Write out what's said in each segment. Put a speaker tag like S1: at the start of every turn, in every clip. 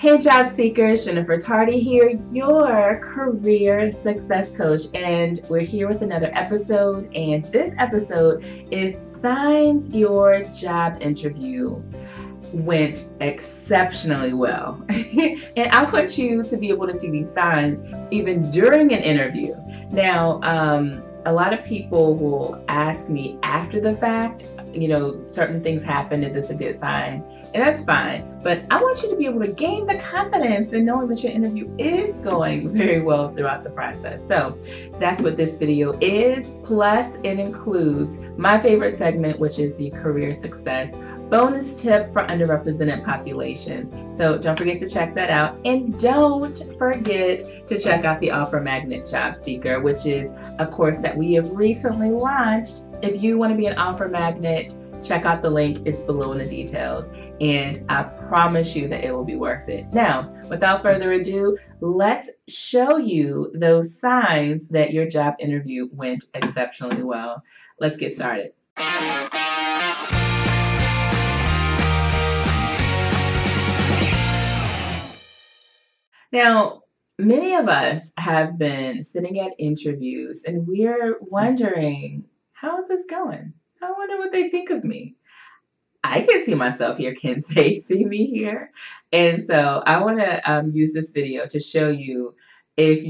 S1: Hey job seekers, Jennifer Tardy here, your career success coach, and we're here with another episode, and this episode is signs your job interview went exceptionally well. And I want you to be able to see these signs even during an interview. Now, a lot of people will ask me after the fact, certain things happen. Is this a good sign? And that's fine. But I want you to be able to gain the confidence in knowing that your interview is going very well throughout the process. So that's what this video is. Plus, it includes my favorite segment, which is the career success bonus tip for underrepresented populations. So don't forget to check that out. And don't forget to check out the Offer Magnet Job Seeker, which is a course that we have recently launched. If you want to be an Offer Magnet, check out the link. It's below in the details. And I promise you that it will be worth it. Now, without further ado, let's show you those signs that your job interview went exceptionally well. Let's get started. Now, many of us have been sitting at interviews and we're wondering, how is this going? I wonder what they think of me. I can see myself here. Can they see me here? And so I want to use this video to show you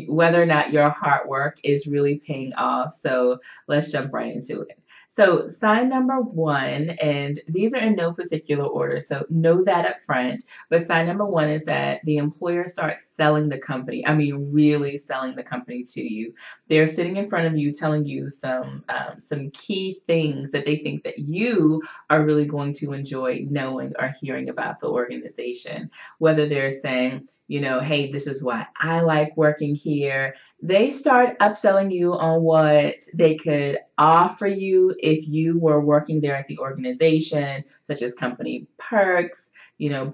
S1: whether or not your hard work is really paying off. So let's jump right into it. So sign number one, and these are in no particular order, so know that up front. But sign number one is that the employer starts selling the company. I mean, really selling the company to you. They're sitting in front of you, telling you some key things that they think that you are really going to enjoy knowing or hearing about the organization. Whether they're saying, hey, this is why I like working here. They start upselling you on what they could offer you if you were working there at the organization, such as company perks,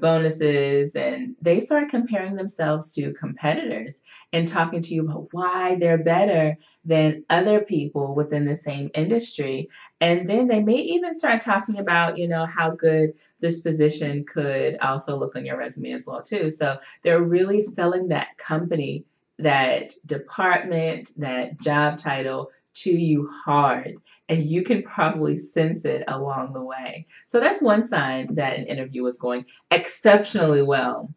S1: bonuses, and they start comparing themselves to competitors and talking to you about why they're better than other people within the same industry. And then they may even start talking about, how good this position could also look on your resume as well, too. So they're really selling that company, that department, that job title to you hard, and you can probably sense it along the way. So that's one sign that an interview is going exceptionally well.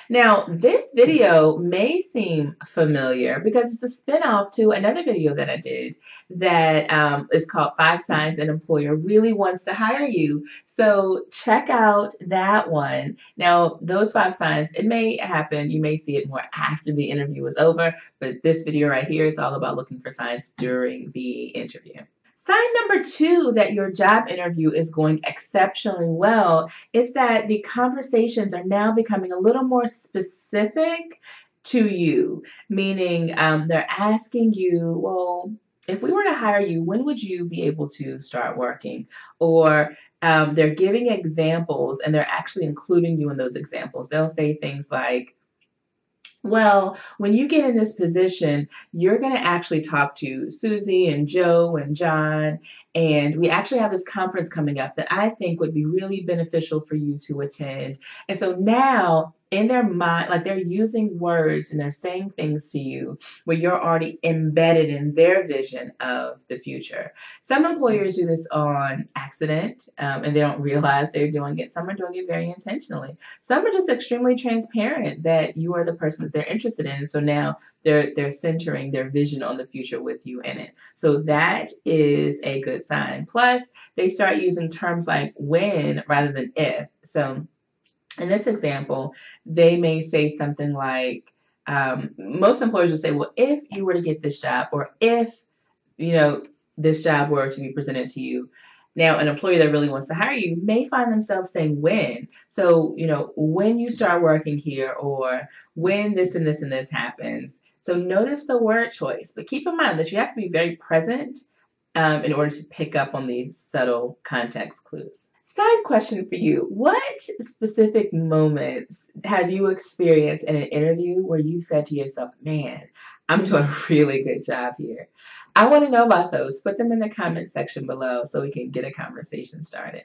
S1: Now, this video may seem familiar because it's a spinoff to another video that I did that is called 5 Signs an Employer Really Wants to Hire You. So check out that one. Now, those 5 signs, it may happen, you may see it more after the interview is over, but this video right here is all about looking for signs during the interview. Sign number 2 that your job interview is going exceptionally well is that the conversations are now becoming a little more specific to you, meaning they're asking you, well, if we were to hire you, when would you be able to start working? Or they're giving examples and they're actually including you in those examples. They'll say things like, well, when you get in this position, you're going to actually talk to Susie and Joe and John, and we actually have this conference coming up that I think would be really beneficial for you to attend. And so now in their mind, like they're using words and they're saying things to you where you're already embedded in their vision of the future. Some employers do this on accident and they don't realize they're doing it. Some are doing it very intentionally. Some are just extremely transparent that you are the person that they're interested in. So now they're centering their vision on the future with you in it. So that is a good sign. Plus, they start using terms like when rather than if. So in this example, they may say something like, most employers will say, well, if you were to get this job, or if, this job were to be presented to you. Now, an employer that really wants to hire you may find themselves saying when. So, when you start working here, or when this and this and this happens. So notice the word choice, but keep in mind that you have to be very present in order to pick up on these subtle context clues. Side question for you. What specific moments have you experienced in an interview where you said to yourself, man, I'm doing a really good job here? I want to know about those. Put them in the comment section below so we can get a conversation started.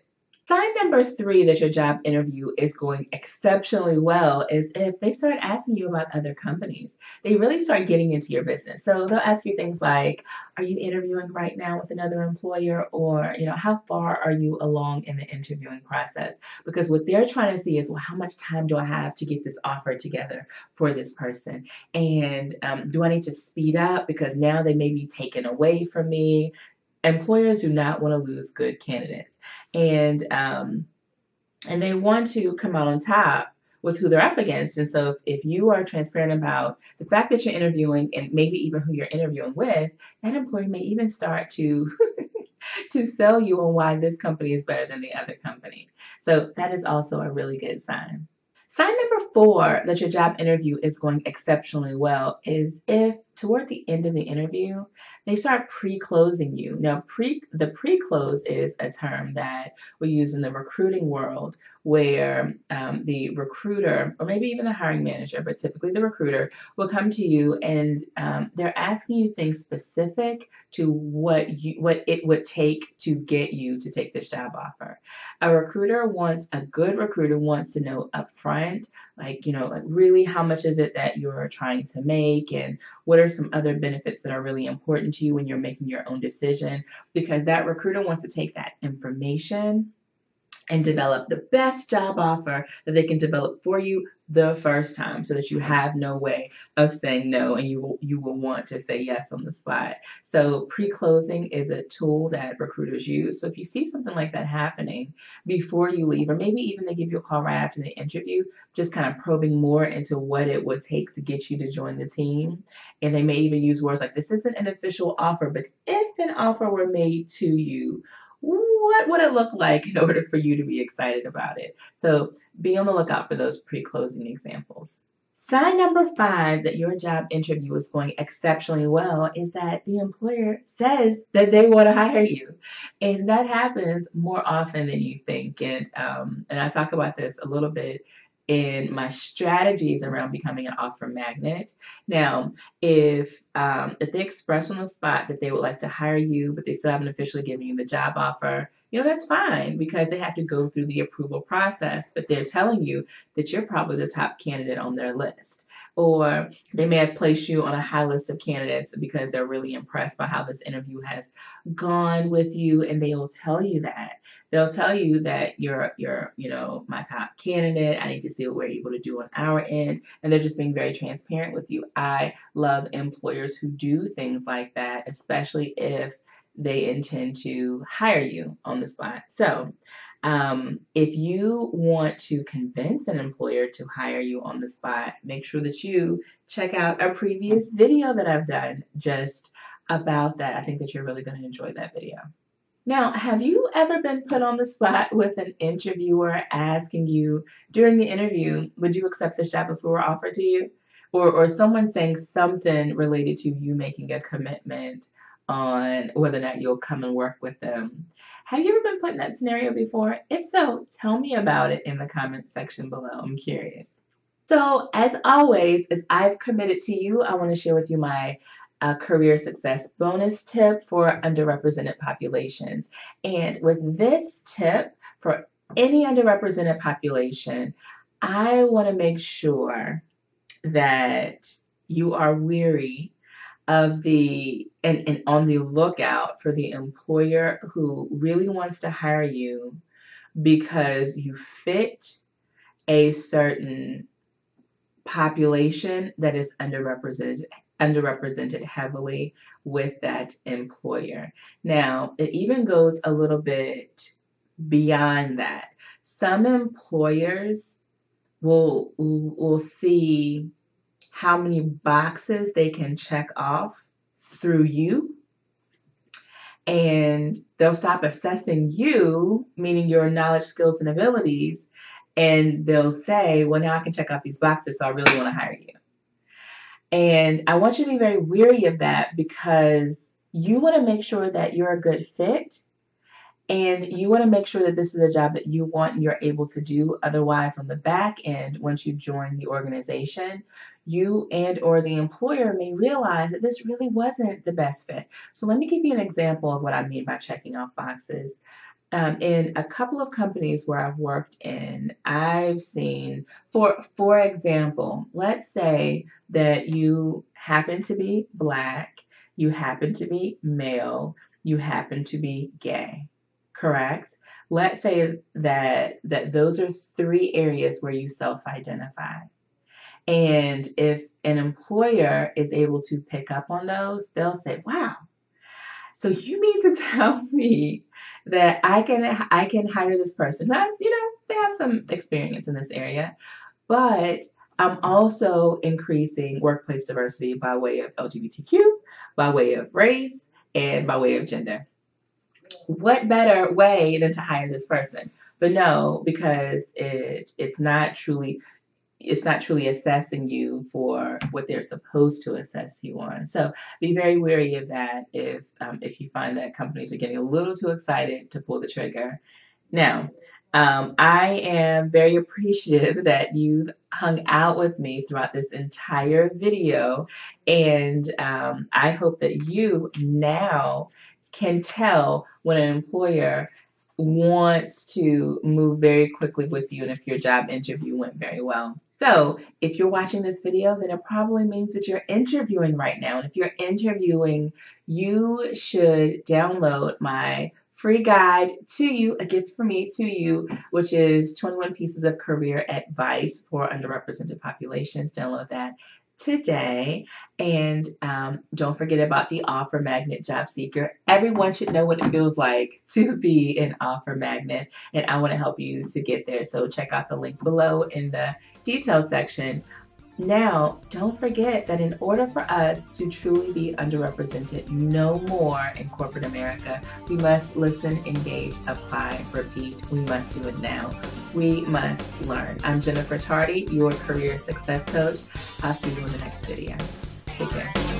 S1: Sign number 3 that your job interview is going exceptionally well is if they start asking you about other companies. They really start getting into your business. So they'll ask you things like, are you interviewing right now with another employer? Or, how far are you along in the interviewing process? Because what they're trying to see is, well, how much time do I have to get this offer together for this person? And do I need to speed up because now they may be taken away from me? Employers do not want to lose good candidates, and they want to come out on top with who they're up against. And so if you are transparent about the fact that you're interviewing and maybe even who you're interviewing with, that employer may even start to to sell you on why this company is better than the other company. So that is also a really good sign. Sign number 4 that your job interview is going exceptionally well is if toward the end of the interview, they start pre-closing you. Now, the pre-close is a term that we use in the recruiting world where the recruiter, or maybe even the hiring manager, but typically the recruiter, will come to you and they're asking you things specific to what it would take to get you to take this job offer. A good recruiter wants to know upfront, like really how much is it that you're trying to make, and what are some other benefits that are really important to you when you're making your own decision, because that recruiter wants to take that information and develop the best job offer that they can develop for you the first time so that you have no way of saying no, and you will want to say yes on the spot. So pre-closing is a tool that recruiters use. So if you see something like that happening before you leave, or maybe even they give you a call right after the interview, just kind of probing more into what it would take to get you to join the team. And they may even use words like, this isn't an official offer, but if an offer were made to you, what would it look like in order for you to be excited about it? So be on the lookout for those pre-closing examples. Sign number 5 that your job interview is going exceptionally well is that the employer says that they want to hire you. And that happens more often than you think. And I talk about this a little bit in my strategies around becoming an offer magnet. Now, if they express on the spot that they would like to hire you, but they still haven't officially given you the job offer, that's fine because they have to go through the approval process, but they're telling you that you're probably the top candidate on their list. Or they may have placed you on a high list of candidates because they're really impressed by how this interview has gone with you, and they will tell you that. They'll tell you that you're my top candidate. I need to see what we're able to do on our end. And they're just being very transparent with you. I love employers who do things like that, especially if they intend to hire you on the spot. So if you want to convince an employer to hire you on the spot, make sure that you check out a previous video that I've done just about that. I think that you're really going to enjoy that video. Now, have you ever been put on the spot with an interviewer asking you during the interview, would you accept this job if it were offered to you? Or someone saying something related to you making a commitment on whether or not you'll come and work with them. Have you ever been put in that scenario before? If so, tell me about it in the comment section below. I'm curious. So, as always, as I've committed to you, I want to share with you my career success bonus tip for underrepresented populations. And with this tip for any underrepresented population, I want to make sure that you are weary of and on the lookout for the employer who really wants to hire you because you fit a certain population that is underrepresented heavily with that employer. Now, it even goes a little bit beyond that. Some employers will see how many boxes they can check off through you, and they'll stop assessing you, meaning your knowledge, skills, and abilities, and they'll say, well, now I can check off these boxes, so I really want to hire you. And I want you to be very wary of that because you want to make sure that you're a good fit. And you want to make sure that this is a job that you want and you're able to do. Otherwise, on the back end, once you join the organization, you and or the employer may realize that this really wasn't the best fit. So let me give you an example of what I mean by checking off boxes. in a couple of companies where I've worked in, I've seen, for example, let's say that you happen to be Black, you happen to be male, you happen to be gay, correct? Let's say that those are three areas where you self-identify. And if an employer is able to pick up on those, they'll say, "Wow, so you mean to tell me that I can hire this person who has, they have some experience in this area, but I'm also increasing workplace diversity by way of LGBTQ, by way of race, and by way of gender. What better way than to hire this person?" But no, because it's not truly assessing you for what they're supposed to assess you on. So be very wary of that if you find that companies are getting a little too excited to pull the trigger. Now, I am very appreciative that you've hung out with me throughout this entire video, and I hope that you now can tell when an employer wants to move very quickly with you and if your job interview went very well. So if you're watching this video, then it probably means that you're interviewing right now. And if you're interviewing, you should download my free guide to you, a gift from me to you, which is 21 pieces of career advice for underrepresented populations. Download that today. And don't forget about the offer magnet job seeker. Everyone should know what it feels like to be an offer magnet, and I want to help you to get there. So check out the link below in the details section. Now, don't forget that in order for us to truly be underrepresented no more in corporate America, we must listen, engage, apply, repeat. We must do it now. We must learn. I'm Jennifer Tardy, your career success coach. I'll see you in the next video. Take care.